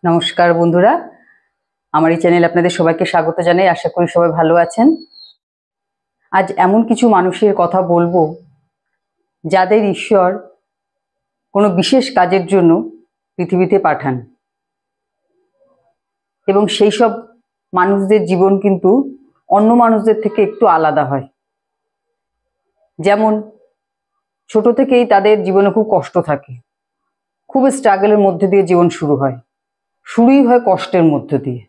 নমস্কার বন্ধুরা, আমার এই চ্যানেলে আপনাদের সবাইকে স্বাগত জানাই। আশা করি সবাই ভালো আছেন। আজ এমন কিছু মানুষের কথা বলবো যাদের ঈশ্বর কোনো বিশেষ কাজের জন্য পৃথিবীতে পাঠান, এবং সেই সব মানুষদের জীবন কিন্তু অন্য মানুষদের থেকে একটু আলাদা হয়। যেমন ছোট থেকেই তাদের জীবনে খুব কষ্ট থাকে, খুব স্ট্রাগলের মধ্যে দিয়ে জীবন শুরুই হয় কষ্টের মধ্য দিয়ে,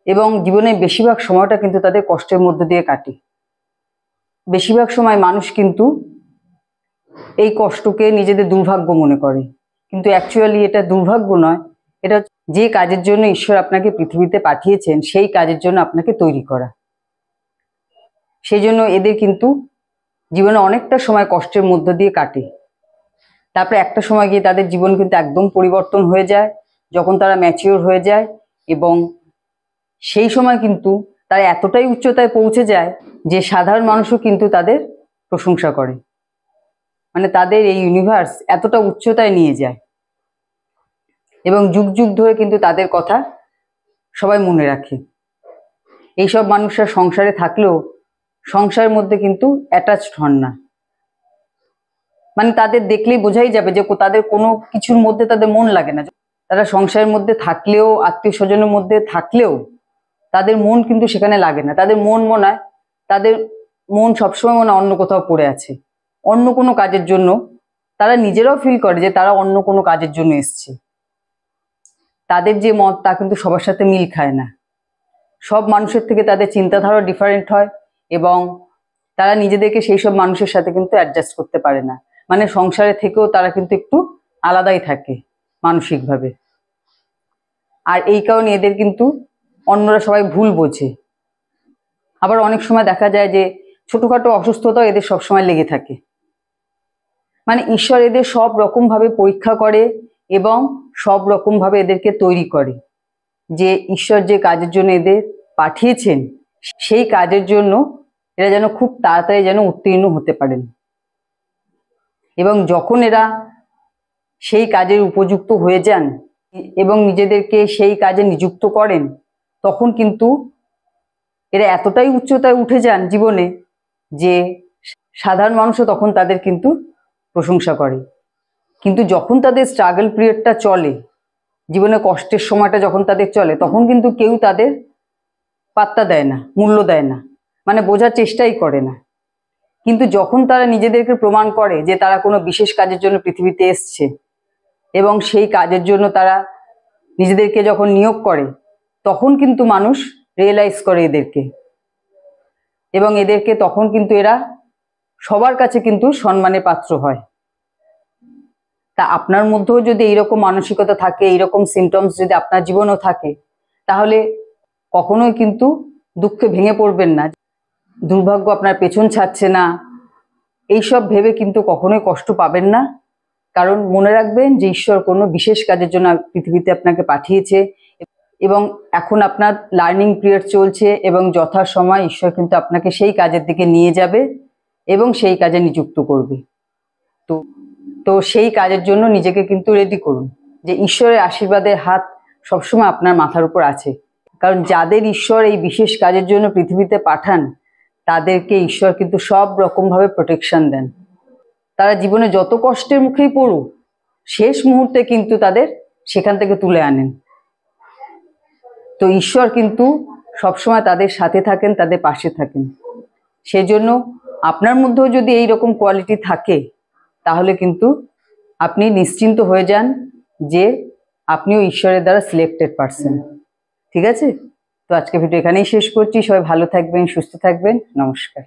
এবং জীবনের বেশিরভাগ সময়টা কিন্তু তাদের কষ্টের মধ্যে দিয়ে কাটে। বেশিরভাগ সময় মানুষ কিন্তু এই কষ্টকে নিজেদের দুর্ভাগ্য মনে করে, কিন্তু অ্যাকচুয়ালি এটা দুর্ভাগ্য নয়। এটা যে কাজের জন্য ঈশ্বর আপনাকে পৃথিবীতে পাঠিয়েছেন সেই কাজের জন্য আপনাকে তৈরি করা। সেই জন্য এদের কিন্তু জীবনে অনেকটা সময় কষ্টের মধ্য দিয়ে কাটে। তারপরে একটা সময় গিয়ে তাদের জীবন কিন্তু একদম পরিবর্তন হয়ে যায়, যখন তারা ম্যাচিওর হয়ে যায়, এবং সেই সময় কিন্তু তারা এতটাই উচ্চতায় পৌঁছে যায় যে সাধারণ মানুষও কিন্তু তাদের প্রশংসা করে। মানে তাদের এই ইউনিভার্স এতটা উচ্চতায় নিয়ে যায়, এবং যুগ যুগ ধরে কিন্তু তাদের কথা সবাই মনে রাখে। এইসব মানুষরা সংসারে থাকলেও সংসারের মধ্যে কিন্তু অ্যাটাচড হন না। মানে তাদের দেখলেই বোঝাই যাবে যে তাদের কোনো কিছুর মধ্যে তাদের মন লাগে না। তারা সংসারের মধ্যে থাকলেও, আত্মীয় স্বজনের মধ্যে থাকলেও তাদের মন কিন্তু সেখানে লাগে না। তাদের মন সবসময় মনে অন্য কোথাও পড়ে আছে, অন্য কোনো কাজের জন্য। তারা নিজেরাও ফিল করে যে তারা অন্য কোনো কাজের জন্য এসছে। তাদের যে মত তা কিন্তু সবার সাথে মিল খায় না। সব মানুষের থেকে তাদের চিন্তাধারা ডিফারেন্ট হয়, এবং তারা নিজেদেরকে সেই সব মানুষের সাথে কিন্তু অ্যাডজাস্ট করতে পারে না। মানে সংসারে থেকেও তারা কিন্তু একটু আলাদাই থাকে মানসিকভাবে। আর এই কারণে এদের কিন্তু অন্যরা সবাই ভুল বোঝে। আবার অনেক সময় দেখা যায় যে ছোটখাটো অসুস্থতাও এদের সবসময় লেগে থাকে। মানে ঈশ্বর এদের সব রকম ভাবে পরীক্ষা করে এবং সব রকম ভাবে এদেরকে তৈরি করে, যে ঈশ্বর যে কাজের জন্য এদের পাঠিয়েছেন সেই কাজের জন্য এরা যেন খুব তাড়াতাড়ি যেন উত্তীর্ণ হতে পারেন। এবং যখন এরা সেই কাজের উপযুক্ত হয়ে যান এবং নিজেদেরকে সেই কাজে নিযুক্ত করেন, তখন কিন্তু এরা এতটাই উচ্চতায় উঠে যান জীবনে যে সাধারণ মানুষও তখন তাদের কিন্তু প্রশংসা করে। কিন্তু যখন তাদের স্ট্রাগল পিরিয়ডটা চলে, জীবনে কষ্টের সময়টা যখন তাদের চলে, তখন কিন্তু কেউ তাদের পাত্তা দেয় না, মূল্য দেয় না, মানে বোঝার চেষ্টাই করে না। কিন্তু যখন তারা নিজেদেরকে প্রমাণ করে যে তারা কোনো বিশেষ কাজের জন্য পৃথিবীতে এসছে, এবং সেই কাজের জন্য তারা নিজেদেরকে যখন নিয়োগ করে, তখন কিন্তু মানুষ রিয়েলাইজ করে এদেরকে, এবং এদেরকে তখন কিন্তু এরা সবার কাছে কিন্তু সম্মানের পাত্র হয়। তা আপনার মধ্যেও যদি এইরকম মানসিকতা থাকে, এইরকম সিমটমস যদি আপনার জীবনেও থাকে, তাহলে কখনোই কিন্তু দুঃখে ভেঙে পড়বেন না। দুর্ভাগ্য আপনার পেছন ছাড়ছে না, এইসব ভেবে কিন্তু কখনোই কষ্ট পাবেন না। কারণ মনে রাখবেন যে ঈশ্বর কোনো বিশেষ কাজের জন্য পৃথিবীতে আপনাকে পাঠিয়েছে, এবং এখন আপনার লার্নিং পিরিয়ড চলছে, এবং যথাসময় ঈশ্বর কিন্তু আপনাকে সেই কাজের দিকে নিয়ে যাবে এবং সেই কাজে নিযুক্ত করবে। তো সেই কাজের জন্য নিজেকে কিন্তু রেডি করুন, যে ঈশ্বরের আশীর্বাদের হাত সবসময় আপনার মাথার উপর আছে। কারণ যাদের ঈশ্বর এই বিশেষ কাজের জন্য পৃথিবীতে পাঠান, তাদেরকে ঈশ্বর কিন্তু সব রকমভাবে প্রোটেকশন দেন। তারা জীবনে যত কষ্টের মুখেই পড়ুক, শেষ মুহূর্তে কিন্তু তাদের সেখান থেকে তুলে আনেন। তো ঈশ্বর কিন্তু সবসময় তাদের সাথে থাকেন, তাদের পাশে থাকেন। সেজন্য আপনার মধ্যেও যদি এই রকম কোয়ালিটি থাকে, তাহলে কিন্তু আপনি নিশ্চিন্ত হয়ে যান যে আপনিও ঈশ্বরের দ্বারা সিলেক্টেড পারসন। ঠিক আছে? তো আজকে ভিডিও এখানেই শেষ করছি। সবাই ভালো থাকবেন, সুস্থ থাকবেন। নমস্কার।